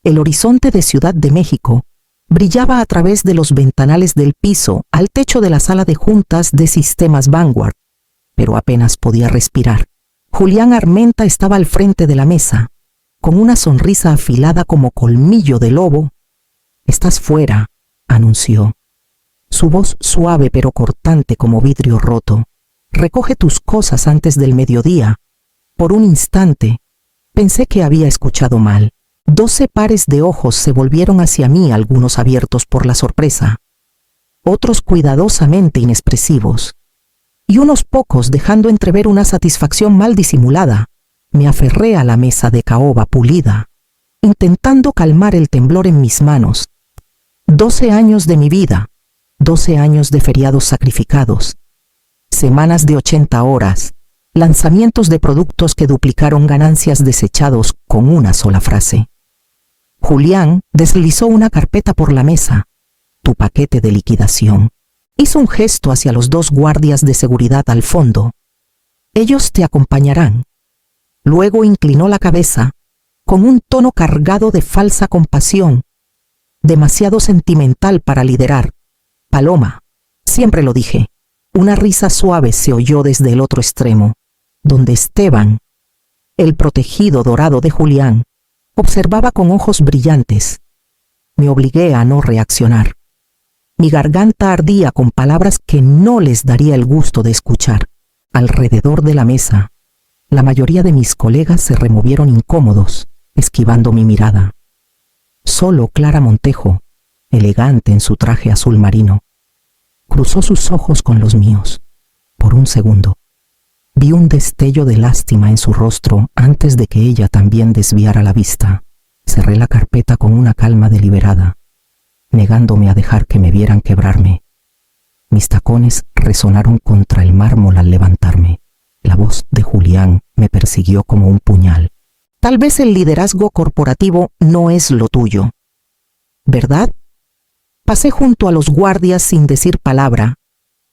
El horizonte de Ciudad de México brillaba a través de los ventanales del piso al techo de la sala de juntas de Sistemas Vanguard, pero apenas podía respirar. Julián Armenta estaba al frente de la mesa, con una sonrisa afilada como colmillo de lobo. «Estás fuera», anunció. Su voz suave pero cortante como vidrio roto. «Recoge tus cosas antes del mediodía». Por un instante, pensé que había escuchado mal. 12 pares de ojos se volvieron hacia mí, algunos abiertos por la sorpresa, otros cuidadosamente inexpresivos, y unos pocos dejando entrever una satisfacción mal disimulada. Me aferré a la mesa de caoba pulida, intentando calmar el temblor en mis manos. 12 años de mi vida, 12 años de feriados sacrificados, semanas de 80 horas, lanzamientos de productos que duplicaron ganancias desechados con una sola frase. Julián deslizó una carpeta por la mesa. «Tu paquete de liquidación». Hizo un gesto hacia los 2 guardias de seguridad al fondo. «Ellos te acompañarán». Luego inclinó la cabeza, con un tono cargado de falsa compasión, demasiado sentimental para liderar. «Paloma, siempre lo dije». Una risa suave se oyó desde el otro extremo, donde Esteban, el protegido dorado de Julián, observaba con ojos brillantes. Me obligué a no reaccionar. Mi garganta ardía con palabras que no les daría el gusto de escuchar. Alrededor de la mesa, la mayoría de mis colegas se removieron incómodos, esquivando mi mirada. Solo Clara Montejo, elegante en su traje azul marino, cruzó sus ojos con los míos. Por un segundo, vi un destello de lástima en su rostro antes de que ella también desviara la vista. Cerré la carpeta con una calma deliberada, negándome a dejar que me vieran quebrarme. Mis tacones resonaron contra el mármol al levantarme. La voz de Julián me persiguió como un puñal. «Tal vez el liderazgo corporativo no es lo tuyo, ¿verdad?». Pasé junto a los guardias sin decir palabra,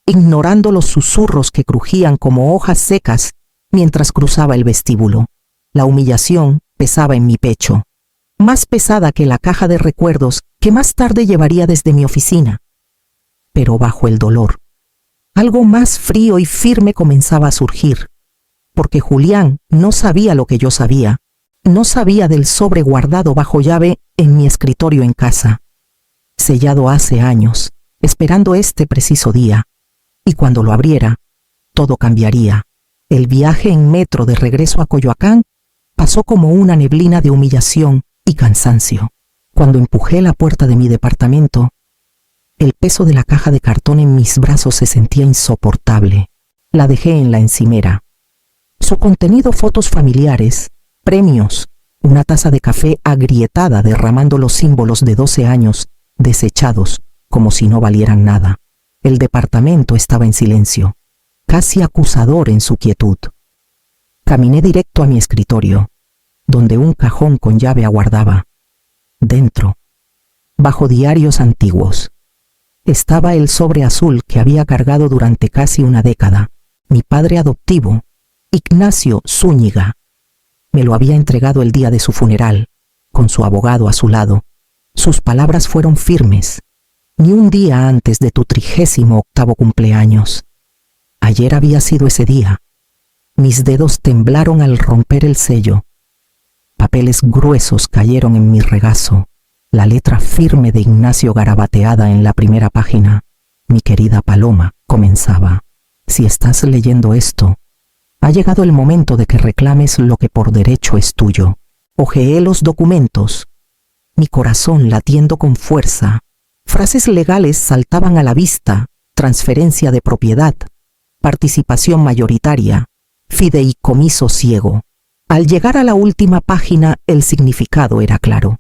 ignorando los susurros que crujían como hojas secas mientras cruzaba el vestíbulo. La humillación pesaba en mi pecho, más pesada que la caja de recuerdos que más tarde llevaría desde mi oficina. Pero bajo el dolor, algo más frío y firme comenzaba a surgir, porque Julián no sabía lo que yo sabía, no sabía del sobre guardado bajo llave en mi escritorio en casa, sellado hace años, esperando este preciso día. Y cuando lo abriera, todo cambiaría. El viaje en metro de regreso a Coyoacán pasó como una neblina de humillación y cansancio. Cuando empujé la puerta de mi departamento, el peso de la caja de cartón en mis brazos se sentía insoportable. La dejé en la encimera. Su contenido: fotos familiares, premios, una taza de café agrietada derramando los símbolos de 12 años, desechados como si no valieran nada. El departamento estaba en silencio, casi acusador en su quietud. Caminé directo a mi escritorio, donde un cajón con llave aguardaba. Dentro, bajo diarios antiguos, estaba el sobre azul que había cargado durante casi una década. Mi padre adoptivo, Ignacio Zúñiga, me lo había entregado el día de su funeral, con su abogado a su lado. Sus palabras fueron firmes. Ni un día antes de tu 38º cumpleaños. Ayer había sido ese día. Mis dedos temblaron al romper el sello. Papeles gruesos cayeron en mi regazo. La letra firme de Ignacio garabateada en la primera página. «Mi querida Paloma», comenzaba. «Si estás leyendo esto, ha llegado el momento de que reclames lo que por derecho es tuyo». Hojeé los documentos, mi corazón latiendo con fuerza. Frases legales saltaban a la vista: transferencia de propiedad, participación mayoritaria, fideicomiso ciego. Al llegar a la última página, el significado era claro.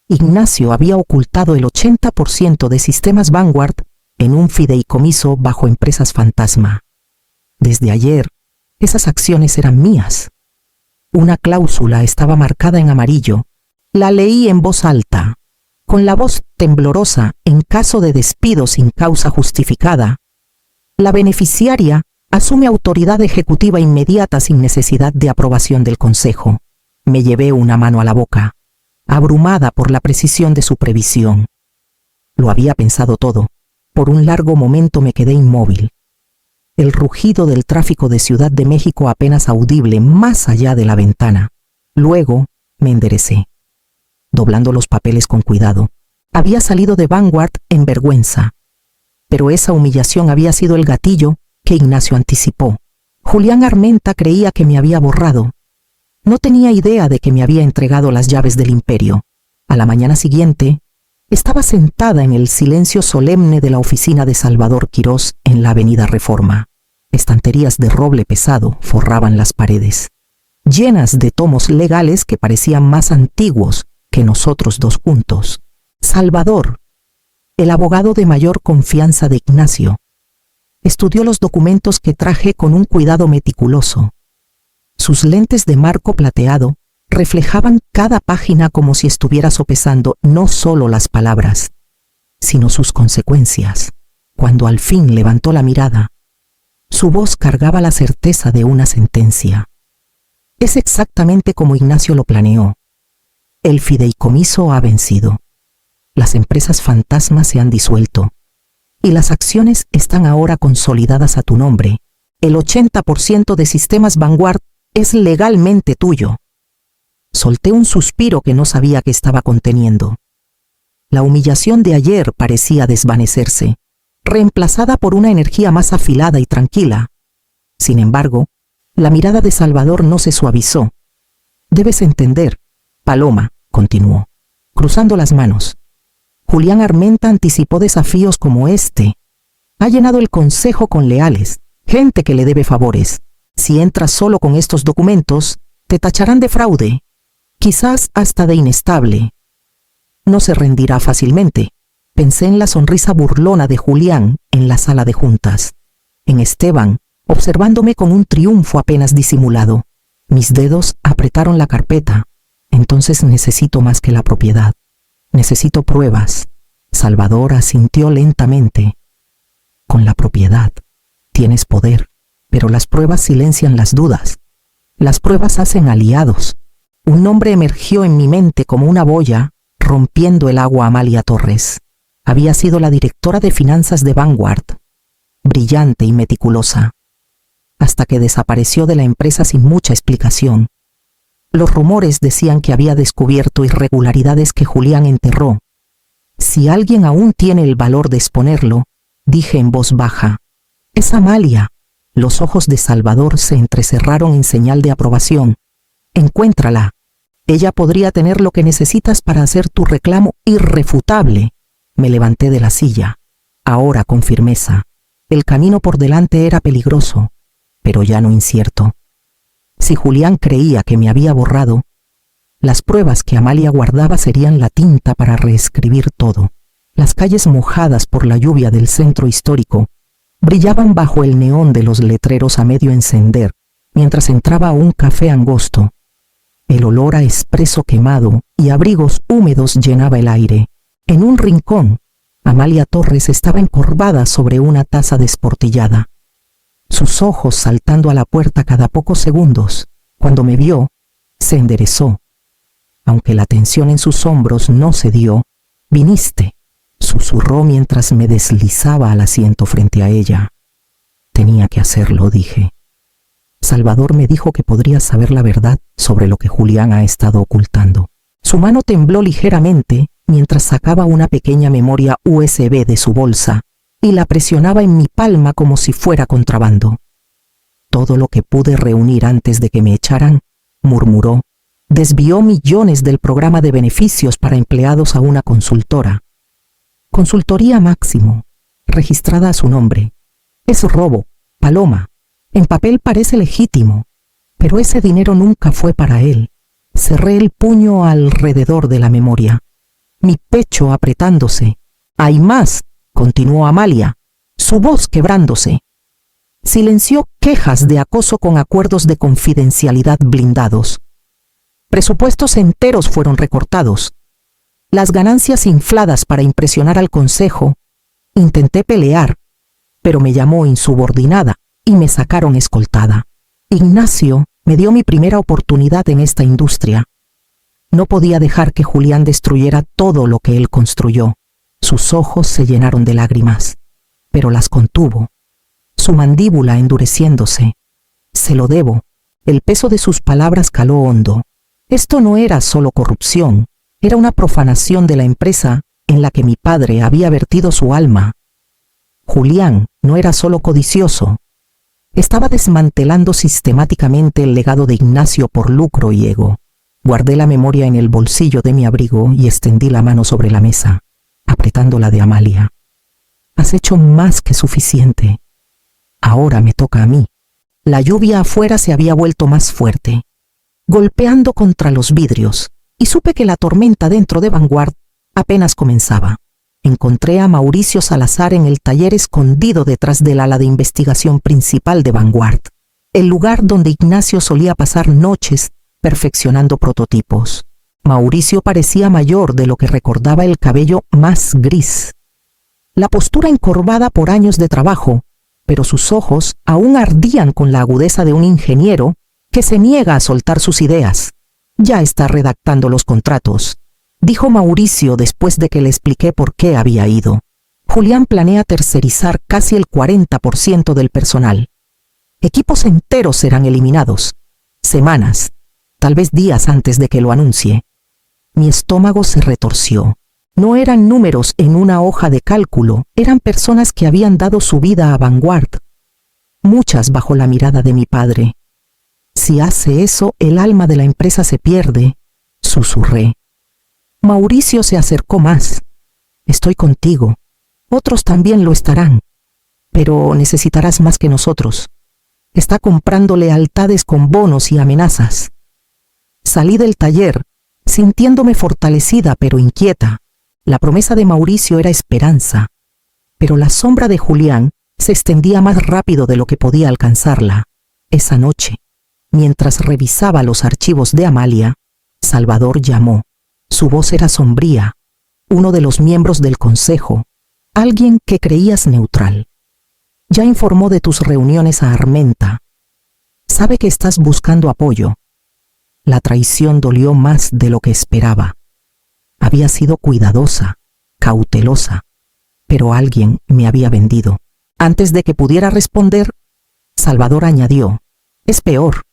Ignacio había ocultado el 80% de Sistemas Vanguard en un fideicomiso bajo empresas fantasma. Desde ayer, esas acciones eran mías. Una cláusula estaba marcada en amarillo. La leí en voz alta, con la voz temblorosa: en caso de despido sin causa justificada, la beneficiaria asume autoridad ejecutiva inmediata sin necesidad de aprobación del Consejo. Me llevé una mano a la boca. abrumada por la precisión de su previsión. Lo había pensado todo. Por un largo momento me quedé inmóvil. El rugido del tráfico de Ciudad de México apenas audible más allá de la ventana. Luego me enderecé, doblando los papeles con cuidado. Había salido de Vanguard en vergüenza, pero esa humillación había sido el gatillo que Ignacio anticipó. Julián Armenta creía que me había borrado. No tenía idea de que me había entregado las llaves del imperio. A la mañana siguiente, estaba sentada en el silencio solemne de la oficina de Salvador Quirós en la Avenida Reforma. Estanterías de roble pesado forraban las paredes, llenas de tomos legales que parecían más antiguos que nosotros dos juntos. Salvador, el abogado de mayor confianza de Ignacio, estudió los documentos que traje con un cuidado meticuloso. Sus lentes de marco plateado reflejaban cada página como si estuviera sopesando no solo las palabras, sino sus consecuencias. Cuando al fin levantó la mirada, su voz cargaba la certeza de una sentencia. Es exactamente como Ignacio lo planeó. El fideicomiso ha vencido. Las empresas fantasmas se han disuelto y las acciones están ahora consolidadas a tu nombre. El 80% de Sistemas Vanguard es legalmente tuyo. Solté un suspiro que no sabía que estaba conteniendo. La humillación de ayer parecía desvanecerse, reemplazada por una energía más afilada y tranquila. Sin embargo, la mirada de Salvador no se suavizó. Debes entender, Paloma, continuó, cruzando las manos. Julián Armenta anticipó desafíos como este. Ha llenado el consejo con leales, gente que le debe favores. Si entras solo con estos documentos, te tacharán de fraude, quizás hasta de inestable. No se rendirá fácilmente. Pensé en la sonrisa burlona de Julián en la sala de juntas, en Esteban, observándome con un triunfo apenas disimulado. Mis dedos apretaron la carpeta. Entonces necesito más que la propiedad. Necesito pruebas. Salvador asintió lentamente. Con la propiedad tienes poder, pero las pruebas silencian las dudas. Las pruebas hacen aliados. Un nombre emergió en mi mente como una boya, rompiendo el agua. Amalia Torres. Había sido la directora de finanzas de Vanguard, brillante y meticulosa, hasta que desapareció de la empresa sin mucha explicación. Los rumores decían que había descubierto irregularidades que Julián enterró. Si alguien aún tiene el valor de exponerlo, dije en voz baja, es Amalia. Los ojos de Salvador se entrecerraron en señal de aprobación. Encuéntrala. Ella podría tener lo que necesitas para hacer tu reclamo irrefutable. Me levanté de la silla, ahora con firmeza. El camino por delante era peligroso, pero ya no incierto. Si Julián creía que me había borrado, las pruebas que Amalia guardaba serían la tinta para reescribir todo. Las calles mojadas por la lluvia del centro histórico brillaban bajo el neón de los letreros a medio encender, mientras entraba a un café angosto. El olor a espresso quemado y abrigos húmedos llenaba el aire. En un rincón, Amalia Torres estaba encorvada sobre una taza desportillada, sus ojos saltando a la puerta cada pocos segundos. Cuando me vio, se enderezó. Aunque la tensión en sus hombros no cedió, viniste, susurró mientras me deslizaba al asiento frente a ella. Tenía que hacerlo, dije. Salvador me dijo que podría saber la verdad sobre lo que Julián ha estado ocultando. Su mano tembló ligeramente mientras sacaba una pequeña memoria USB de su bolsa y la presionaba en mi palma como si fuera contrabando. Todo lo que pude reunir antes de que me echaran, murmuró, desvió millones del programa de beneficios para empleados a una consultora. Consultoría Máximo, registrada a su nombre. Es robo, Paloma. En papel parece legítimo, pero ese dinero nunca fue para él. Cerré el puño alrededor de la memoria, mi pecho apretándose. Hay más, continuó Amalia, su voz quebrándose. Silenció quejas de acoso con acuerdos de confidencialidad blindados. Presupuestos enteros fueron recortados. Las ganancias infladas para impresionar al consejo. Intenté pelear, pero me llamó insubordinada y me sacaron escoltada. Ignacio me dio mi primera oportunidad en esta industria. No podía dejar que Julián destruyera todo lo que él construyó. Sus ojos se llenaron de lágrimas, pero las contuvo. Su mandíbula endureciéndose. Se lo debo. El peso de sus palabras caló hondo. Esto no era solo corrupción, era una profanación de la empresa en la que mi padre había vertido su alma. Julián no era solo codicioso. Estaba desmantelando sistemáticamente el legado de Ignacio por lucro y ego. Guardé la memoria en el bolsillo de mi abrigo y extendí la mano sobre la mesa, apretando la de Amalia. Has hecho más que suficiente. Ahora me toca a mí. La lluvia afuera se había vuelto más fuerte, golpeando contra los vidrios, y supe que la tormenta dentro de Vanguard apenas comenzaba. Encontré a Mauricio Salazar en el taller escondido detrás del ala de investigación principal de Vanguard, el lugar donde Ignacio solía pasar noches perfeccionando prototipos. Mauricio parecía mayor de lo que recordaba el cabello más gris. La postura encorvada por años de trabajo, pero sus ojos aún ardían con la agudeza de un ingeniero que se niega a soltar sus ideas. Ya está redactando los contratos, dijo Mauricio después de que le expliqué por qué había ido. Julián planea tercerizar casi el 40% del personal. Equipos enteros serán eliminados. Semanas, tal vez días antes de que lo anuncie. Mi estómago se retorció. No eran números en una hoja de cálculo, eran personas que habían dado su vida a Vanguard. Muchas bajo la mirada de mi padre. Si hace eso, el alma de la empresa se pierde, susurré. Mauricio se acercó más. Estoy contigo. Otros también lo estarán. Pero necesitarás más que nosotros. Está comprando lealtades con bonos y amenazas. Salí del taller, sintiéndome fortalecida pero inquieta. La promesa de Mauricio era esperanza, pero la sombra de Julián se extendía más rápido de lo que podía alcanzarla. Esa noche, mientras revisaba los archivos de Amalia, Salvador llamó. Su voz era sombría, uno de los miembros del consejo, alguien que creías neutral. Ya informó de tus reuniones a Armenta. Sabe que estás buscando apoyo. La traición dolió más de lo que esperaba. Había sido cuidadosa, cautelosa, pero alguien me había vendido. Antes de que pudiera responder, Salvador añadió, es peor.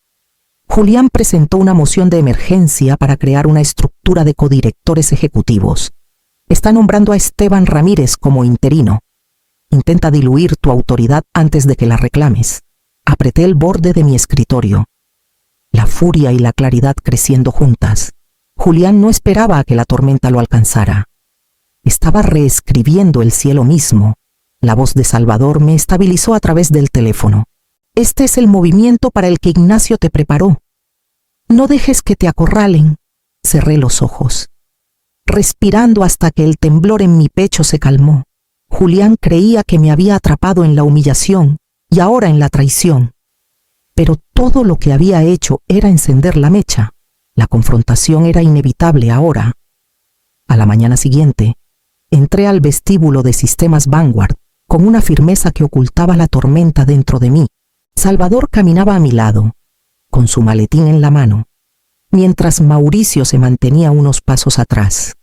Julián presentó una moción de emergencia para crear una estructura de codirectores ejecutivos. Está nombrando a Esteban Ramírez como interino. Intenta diluir tu autoridad antes de que la reclames. Apreté el borde de mi escritorio. La furia y la claridad creciendo juntas. Julián no esperaba a que la tormenta lo alcanzara. Estaba reescribiendo el cielo mismo. La voz de Salvador me estabilizó a través del teléfono. Este es el movimiento para el que Ignacio te preparó. No dejes que te acorralen. Cerré los ojos, respirando hasta que el temblor en mi pecho se calmó. Julián creía que me había atrapado en la humillación y ahora en la traición. Pero todo lo que había hecho era encender la mecha. La confrontación era inevitable ahora. A la mañana siguiente, entré al vestíbulo de Sistemas Vanguard con una firmeza que ocultaba la tormenta dentro de mí. Salvador caminaba a mi lado, con su maletín en la mano, mientras Mauricio se mantenía unos pasos atrás.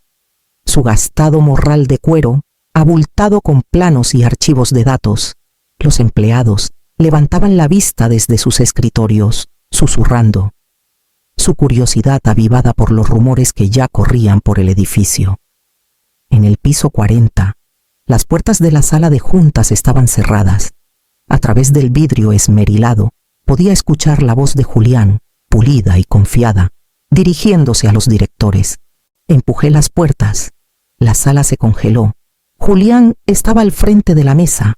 Su gastado morral de cuero, abultado con planos y archivos de datos. Los empleados levantaban la vista desde sus escritorios, susurrando. Su curiosidad avivada por los rumores que ya corrían por el edificio. En el piso 40, las puertas de la sala de juntas estaban cerradas. A través del vidrio esmerilado, podía escuchar la voz de Julián, pulida y confiada, dirigiéndose a los directores. Empujé las puertas. La sala se congeló. Julián estaba al frente de la mesa,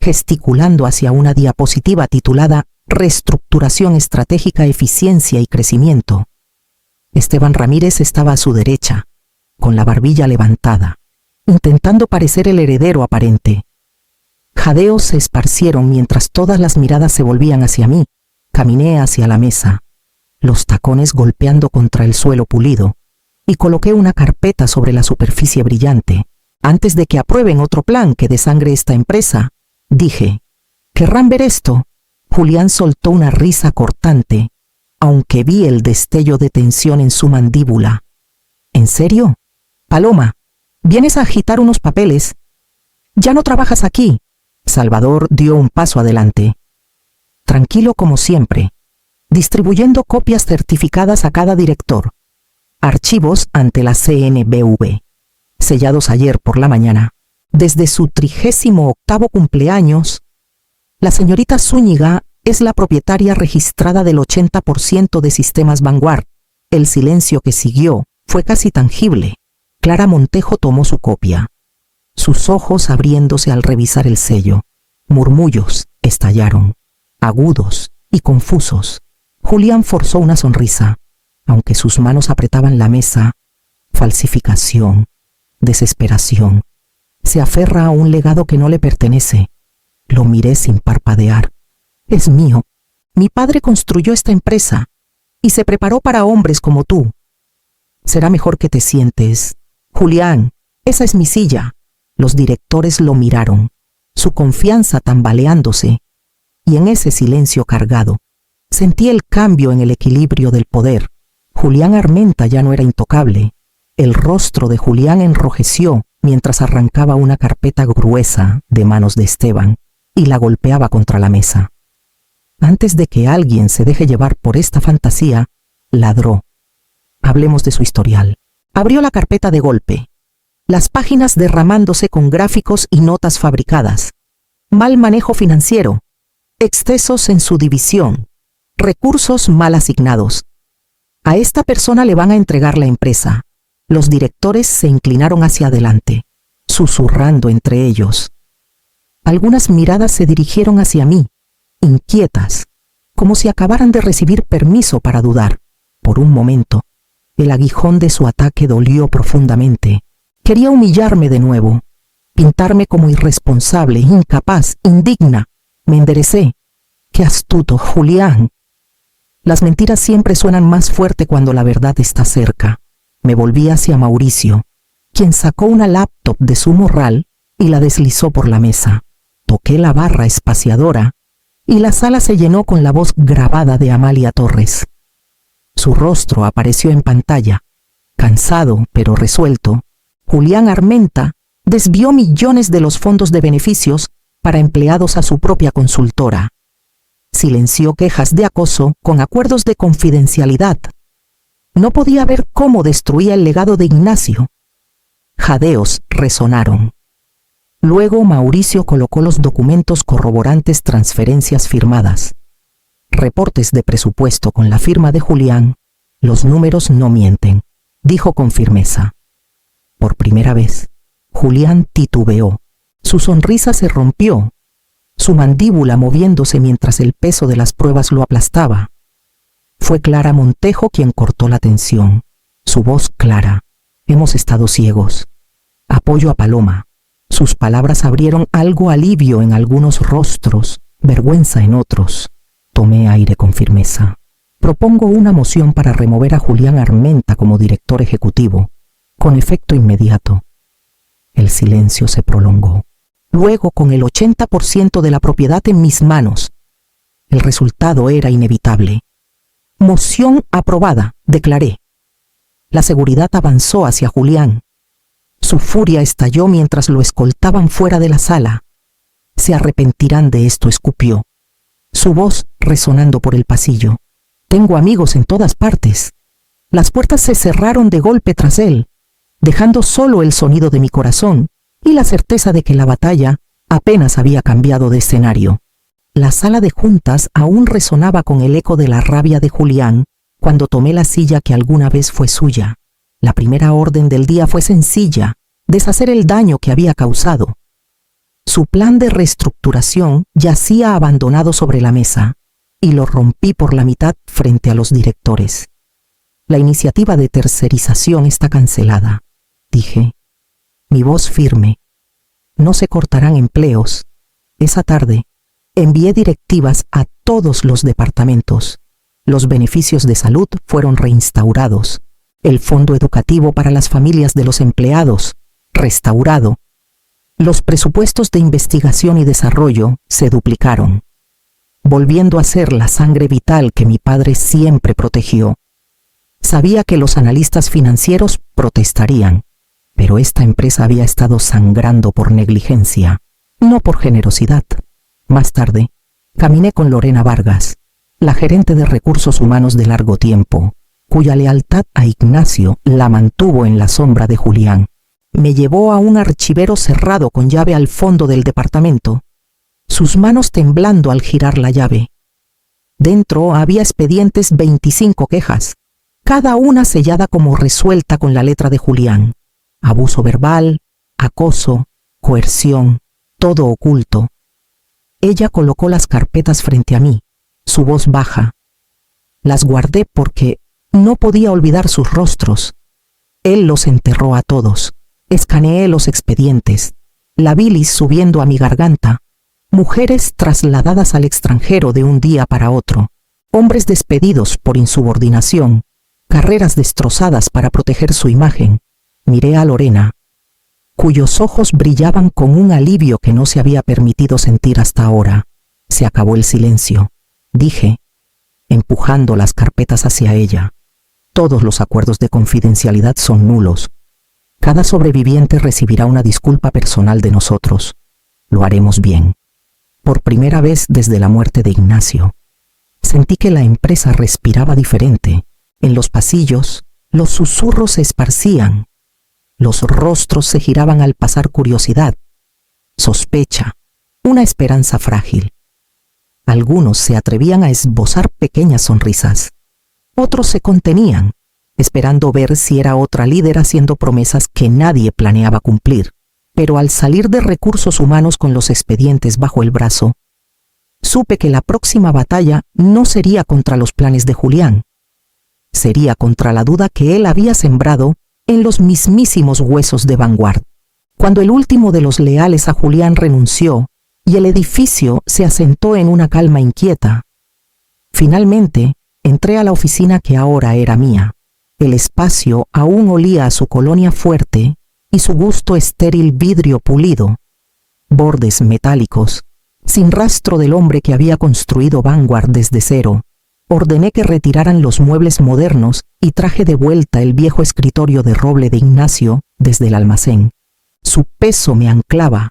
gesticulando hacia una diapositiva titulada Reestructuración estratégica, eficiencia y crecimiento. Esteban Ramírez estaba a su derecha, con la barbilla levantada, intentando parecer el heredero aparente. Jadeos se esparcieron mientras todas las miradas se volvían hacia mí. Caminé hacia la mesa, los tacones golpeando contra el suelo pulido, y coloqué una carpeta sobre la superficie brillante. Antes de que aprueben otro plan que desangre esta empresa, dije, ¿querrán ver esto? Julián soltó una risa cortante, aunque vi el destello de tensión en su mandíbula. ¿En serio? Paloma, ¿vienes a agitar unos papeles? Ya no trabajas aquí. Salvador dio un paso adelante. Tranquilo como siempre, distribuyendo copias certificadas a cada director. Archivos ante la CNBV, sellados ayer por la mañana. Desde su 38º cumpleaños, la señorita Zúñiga es la propietaria registrada del 80% de Sistemas Vanguard. El silencio que siguió fue casi tangible. Clara Montejo tomó su copia, sus ojos abriéndose al revisar el sello. Murmullos estallaron, agudos y confusos. Julián forzó una sonrisa, aunque sus manos apretaban la mesa. Falsificación, desesperación. Se aferra a un legado que no le pertenece. Lo miré sin parpadear. Es mío. Mi padre construyó esta empresa y se preparó para hombres como tú. Será mejor que te sientes. Julián, esa es mi silla. Los directores lo miraron, su confianza tambaleándose, y en ese silencio cargado, sentí el cambio en el equilibrio del poder. Julián Armenta ya no era intocable. El rostro de Julián enrojeció mientras arrancaba una carpeta gruesa de manos de Esteban y la golpeaba contra la mesa. Antes de que alguien se deje llevar por esta fantasía, ladró. Hablemos de su historial. Abrió la carpeta de golpe, las páginas derramándose con gráficos y notas fabricadas. Mal manejo financiero, excesos en su división, recursos mal asignados. A esta persona le van a entregar la empresa. Los directores se inclinaron hacia adelante, susurrando entre ellos. Algunas miradas se dirigieron hacia mí, inquietas, como si acabaran de recibir permiso para dudar. Por un momento, el aguijón de su ataque dolió profundamente. Quería humillarme de nuevo, pintarme como irresponsable, incapaz, indigna. Me enderecé. ¡Qué astuto, Julián! Las mentiras siempre suenan más fuerte cuando la verdad está cerca. Me volví hacia Mauricio, quien sacó una laptop de su morral y la deslizó por la mesa. Toqué la barra espaciadora y la sala se llenó con la voz grabada de Amalia Torres. Su rostro apareció en pantalla. Cansado, pero resuelto, Julián Armenta desvió millones de los fondos de beneficios para empleados a su propia consultora. Silenció quejas de acoso con acuerdos de confidencialidad. No podía ver cómo destruía el legado de Ignacio. Jadeos resonaron. Luego Mauricio colocó los documentos corroborantes, transferencias firmadas, reportes de presupuesto con la firma de Julián. Los números no mienten, dijo con firmeza. Por primera vez, Julián titubeó. Su sonrisa se rompió, su mandíbula moviéndose mientras el peso de las pruebas lo aplastaba. Fue Clara Montejo quien cortó la tensión. Su voz clara. Hemos estado ciegos. Apoyo a Paloma. Sus palabras abrieron algo alivio en algunos rostros, vergüenza en otros. Tomé aire con firmeza. Propongo una moción para remover a Julián Armenta como director ejecutivo, con efecto inmediato. El silencio se prolongó. Luego, con el 80% de la propiedad en mis manos, el resultado era inevitable. Moción aprobada, declaré. La seguridad avanzó hacia Julián. Su furia estalló mientras lo escoltaban fuera de la sala. Se arrepentirán de esto, escupió, su voz resonando por el pasillo. Tengo amigos en todas partes. Las puertas se cerraron de golpe tras él, dejando solo el sonido de mi corazón y la certeza de que la batalla apenas había cambiado de escenario. La sala de juntas aún resonaba con el eco de la rabia de Julián cuando tomé la silla que alguna vez fue suya. La primera orden del día fue sencilla: deshacer el daño que había causado. Su plan de reestructuración yacía abandonado sobre la mesa, y lo rompí por la mitad frente a los directores. La iniciativa de tercerización está cancelada, dije, mi voz firme. No se cortarán empleos. Esa tarde, envié directivas a todos los departamentos. Los beneficios de salud fueron reinstaurados. El fondo educativo para las familias de los empleados, restaurado. Los presupuestos de investigación y desarrollo se duplicaron, volviendo a ser la sangre vital que mi padre siempre protegió. Sabía que los analistas financieros protestarían, pero esta empresa había estado sangrando por negligencia, no por generosidad. Más tarde, caminé con Lorena Vargas, la gerente de recursos humanos de largo tiempo, cuya lealtad a Ignacio la mantuvo en la sombra de Julián. Me llevó a un archivero cerrado con llave al fondo del departamento, sus manos temblando al girar la llave. Dentro había expedientes 25 quejas, cada una sellada como resuelta con la letra de Julián. Abuso verbal, acoso, coerción, todo oculto. Ella colocó las carpetas frente a mí, su voz baja. Las guardé porque no podía olvidar sus rostros. Él los enterró a todos. Escaneé los expedientes, la bilis subiendo a mi garganta. Mujeres trasladadas al extranjero de un día para otro, hombres despedidos por insubordinación, carreras destrozadas para proteger su imagen. Miré a Lorena, cuyos ojos brillaban con un alivio que no se había permitido sentir hasta ahora. Se acabó el silencio, dije, empujando las carpetas hacia ella. Todos los acuerdos de confidencialidad son nulos. Cada sobreviviente recibirá una disculpa personal de nosotros. Lo haremos bien. Por primera vez desde la muerte de Ignacio, sentí que la empresa respiraba diferente. En los pasillos, los susurros se esparcían. Los rostros se giraban al pasar curiosidad, sospecha, una esperanza frágil. Algunos se atrevían a esbozar pequeñas sonrisas. Otros se contenían, esperando ver si era otra líder haciendo promesas que nadie planeaba cumplir. Pero al salir de recursos humanos con los expedientes bajo el brazo, supe que la próxima batalla no sería contra los planes de Julián. Sería contra la duda que él había sembrado en los mismísimos huesos de Vanguard. Cuando el último de los leales a Julián renunció y el edificio se asentó en una calma inquieta, finalmente entré a la oficina que ahora era mía. El espacio aún olía a su colonia fuerte y su gusto estéril vidrio pulido, bordes metálicos, sin rastro del hombre que había construido Vanguard desde cero. Ordené que retiraran los muebles modernos y traje de vuelta el viejo escritorio de roble de Ignacio desde el almacén. Su peso me anclaba,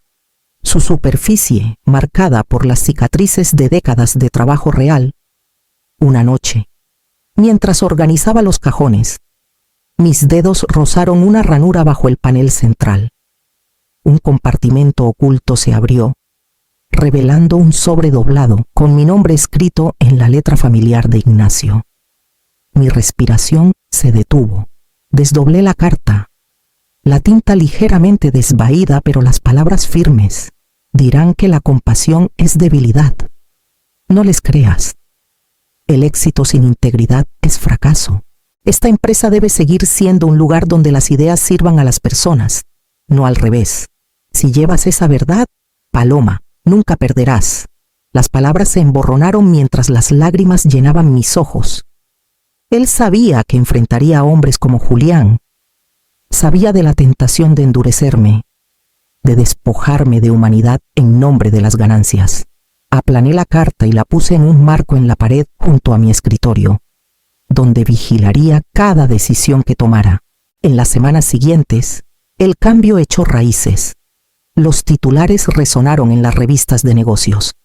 su superficie marcada por las cicatrices de décadas de trabajo real. Una noche, mientras organizaba los cajones, mis dedos rozaron una ranura bajo el panel central. Un compartimento oculto se abrió, revelando un sobre doblado con mi nombre escrito en la letra familiar de Ignacio. Mi respiración se detuvo. Desdoblé la carta. La tinta ligeramente desvaída, pero las palabras firmes. Dirán que la compasión es debilidad. No les creas. El éxito sin integridad es fracaso. Esta empresa debe seguir siendo un lugar donde las ideas sirvan a las personas, no al revés. Si llevas esa verdad, Paloma, nunca perderás. Las palabras se emborronaron mientras las lágrimas llenaban mis ojos. Él sabía que enfrentaría a hombres como Julián. Sabía de la tentación de endurecerme, de despojarme de humanidad en nombre de las ganancias. Aplané la carta y la puse en un marco en la pared junto a mi escritorio, donde vigilaría cada decisión que tomara. En las semanas siguientes, el cambio echó raíces. Los titulares resonaron en las revistas de negocios.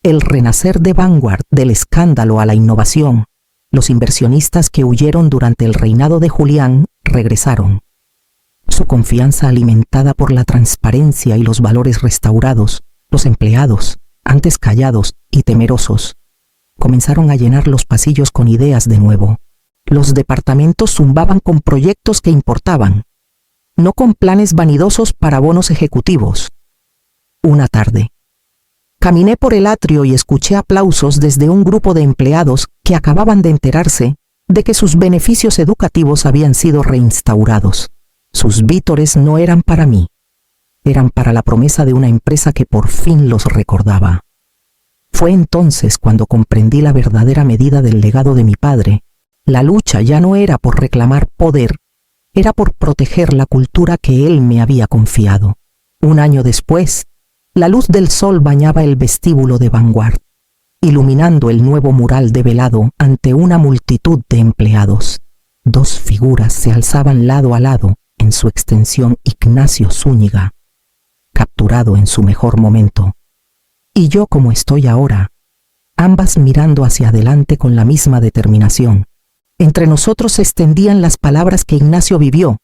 El renacer de Vanguard, del escándalo a la innovación. Los inversionistas que huyeron durante el reinado de Julián regresaron. Su confianza alimentada por la transparencia y los valores restaurados, los empleados, antes callados y temerosos, comenzaron a llenar los pasillos con ideas de nuevo. Los departamentos zumbaban con proyectos que importaban, no con planes vanidosos para bonos ejecutivos. Una tarde, caminé por el atrio y escuché aplausos desde un grupo de empleados que acababan de enterarse de que sus beneficios educativos habían sido reinstaurados. Sus vítores no eran para mí, eran para la promesa de una empresa que por fin los recordaba. Fue entonces cuando comprendí la verdadera medida del legado de mi padre. La lucha ya no era por reclamar poder, era por proteger la cultura que él me había confiado. Un año después, la luz del sol bañaba el vestíbulo de Vanguard, iluminando el nuevo mural develado ante una multitud de empleados. Dos figuras se alzaban lado a lado, en su extensión Ignacio Zúñiga, capturado en su mejor momento, y yo como estoy ahora, ambas mirando hacia adelante con la misma determinación. Entre nosotros se extendían las palabras que Ignacio vivió,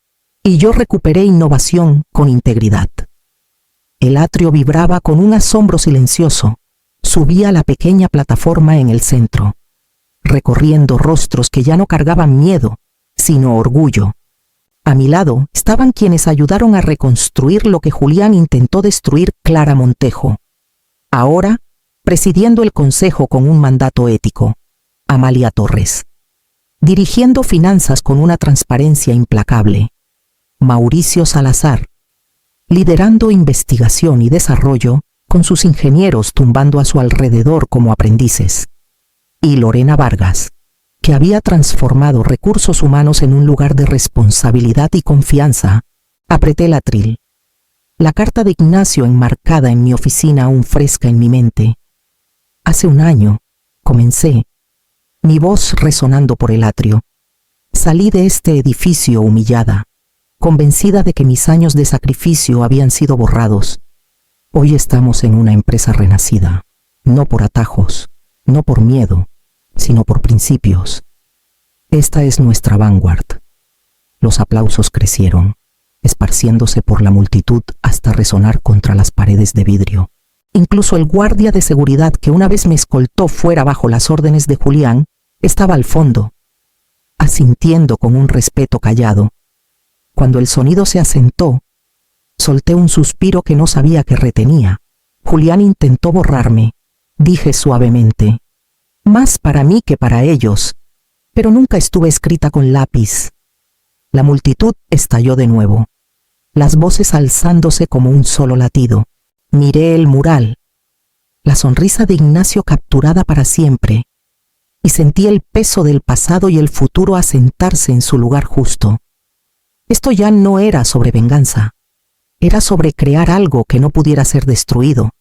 y yo recuperé innovación con integridad. El atrio vibraba con un asombro silencioso. Subía a la pequeña plataforma en el centro, recorriendo rostros que ya no cargaban miedo, sino orgullo. A mi lado estaban quienes ayudaron a reconstruir lo que Julián intentó destruir, Clara Montejo. Ahora, presidiendo el consejo con un mandato ético, Amalia Torres. Dirigiendo finanzas con una transparencia implacable, Mauricio Salazar. Liderando investigación y desarrollo, con sus ingenieros tumbando a su alrededor como aprendices. Y Lorena Vargas, que había transformado recursos humanos en un lugar de responsabilidad y confianza. Apreté el atril. La carta de Ignacio enmarcada en mi oficina aún fresca en mi mente. Hace un año, comencé, mi voz resonando por el atrio. Salí de este edificio humillada, convencida de que mis años de sacrificio habían sido borrados. Hoy estamos en una empresa renacida, no por atajos, no por miedo, sino por principios. Esta es nuestra Vanguard. Los aplausos crecieron, esparciéndose por la multitud hasta resonar contra las paredes de vidrio. Incluso el guardia de seguridad que una vez me escoltó fuera bajo las órdenes de Julián, estaba al fondo, asintiendo con un respeto callado. Cuando el sonido se asentó, solté un suspiro que no sabía que retenía. Julián intentó borrarme, dije suavemente. Más para mí que para ellos, pero nunca estuve escrita con lápiz. La multitud estalló de nuevo, las voces alzándose como un solo latido. Miré el mural, la sonrisa de Ignacio capturada para siempre, y sentí el peso del pasado y el futuro asentarse en su lugar justo. Esto ya no era sobre venganza, era sobre crear algo que no pudiera ser destruido,